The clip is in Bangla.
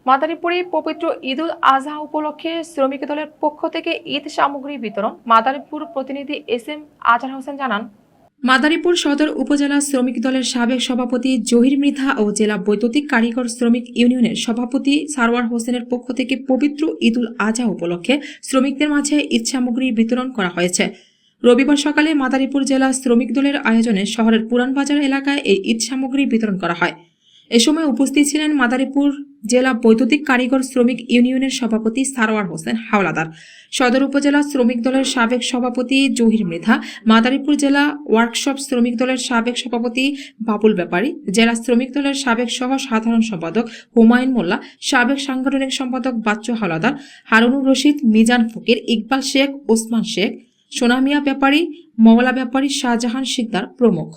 মাদারীপুরে পবিত্র ঈদুল আজহা উপলক্ষে শ্রমিক দলের পক্ষ থেকে ঈদ সামগ্রী বিতরণ। মাদারীপুর প্রতিনিধি এস.এম. আজহার হোসেন জানান, মাদারীপুর সদর উপজেলা শ্রমিক দলের সাবেক সভাপতি জহির মৃধা ও জেলা বৈদ্যুতিক কারিগর শ্রমিক ইউনিয়নের সভাপতি সারওয়ার হোসেনের পক্ষ থেকে পবিত্র ঈদুল আজহা উপলক্ষে শ্রমিকদের মাঝে ঈদ সামগ্রী বিতরণ করা হয়েছে। রবিবার সকালে মাদারীপুর জেলা শ্রমিক দলের আয়োজনে শহরের পুরান বাজার এলাকায় এই ঈদ সামগ্রী বিতরণ করা হয়। এ সময় উপস্থিত ছিলেন মাদারীপুর জেলা বৈদ্যুতিক কারিগর শ্রমিক ইউনিয়নের সভাপতি সারওয়ার হোসেন হাওলাদার, সদর উপজেলা শ্রমিক দলের সাবেক সভাপতি জহির মৃধা, মাদারীপুর জেলা ওয়ার্কশপ শ্রমিক দলের সাবেক সভাপতি বাবুল ব্যাপারী, জেলা শ্রমিক দলের সাবেক সহ সাধারণ সম্পাদক হুমায়ুন মোল্লা, সাবেক সাংগঠনিক সম্পাদক বাচ্চু হাওলাদার, হারুনুর রশিদ, মিজান ফকির, ইকবাল শেখ, ওসমান শেখ, সোনামিয়া ব্যাপারী, মওলা ব্যাপারী, শাহজাহান শিকদার প্রমুখ।